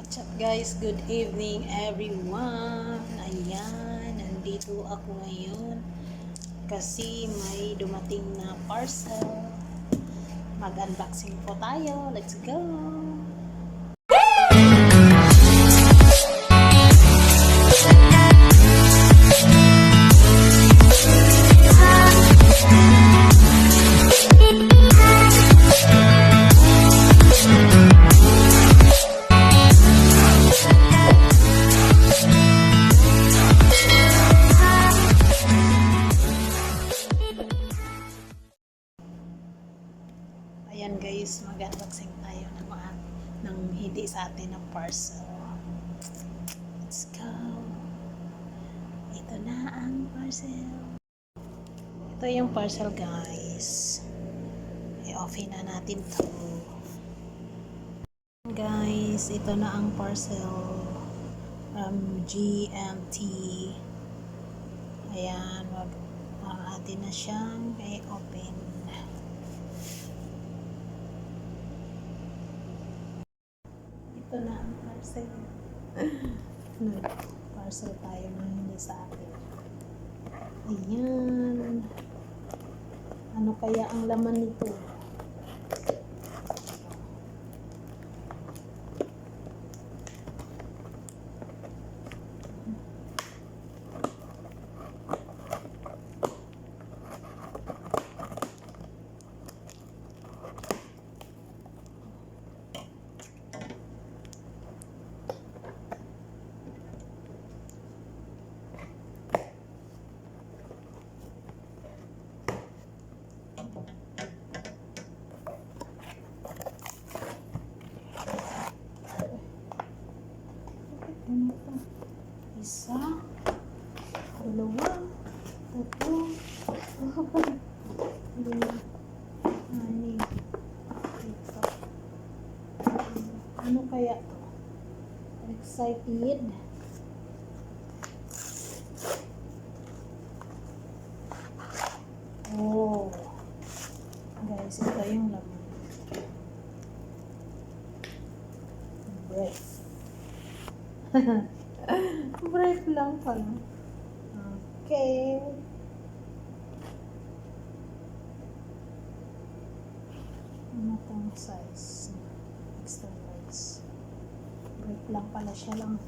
What's up guys? Good evening everyone. Ayan, nandito ako ngayon kasi may dumating na parcel. Mag-unboxing po tayo. Let's go! Ayan guys, mag-unboxing tayo ng hindi sa atin na parcel. Let's go! Ito na ang parcel. Ito yung parcel guys. I-open na natin to. Guys, ito na ang parcel from GMT. Ayan, atin na siyang i-open. Ito na ang parcel. Parcel tayo na hindi sa atin. Ayan. Ano kaya ang laman nito? Isa, dalawa, tatlo, apat, lima, anim, ito. Ano kaya to? Excited? Oh, guys, ito yung laman. Breath. Breath lang pala. Okay. Ano itong size? Extra large. Breath lang pala siya lang.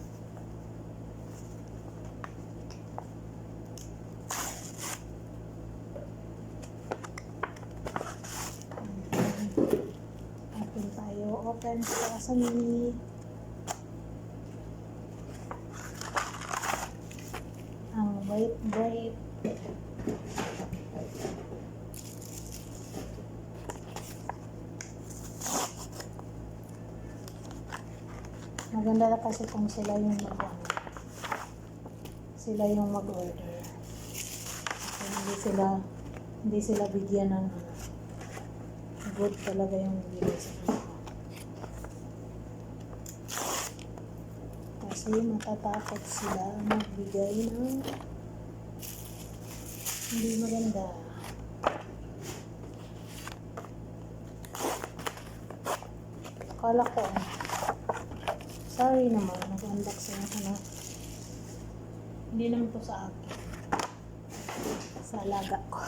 Open tayo. Open sa sasami. Ang white bread. Maganda na kasi kung sila yung mag-order. Hindi sila bigyan ng good talaga yung bigay sa kanila. Kasi matatakot sila magbigay ng hindi maganda. Akala ko, sorry naman, nag-unboxing ako na. Hindi naman to sa akin. Sa alaga ko.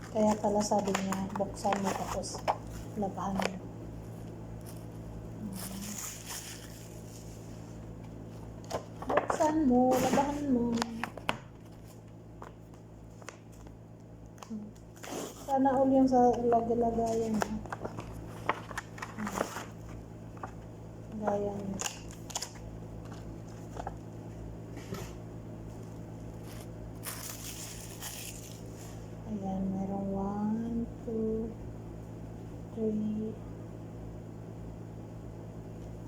Kaya pala sabi niya, buksan mo tapos labahan mo. Buksan mo, labahan mo. Sana all yung sa lagay-lagayan. Lagayan. Ayan, merong 1, 2, 3,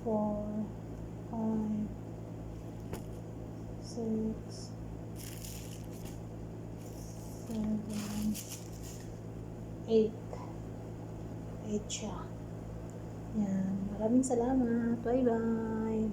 4, 5, 6, 7, 8. 8 siya. Yan. Maraming salamat. Bye-bye.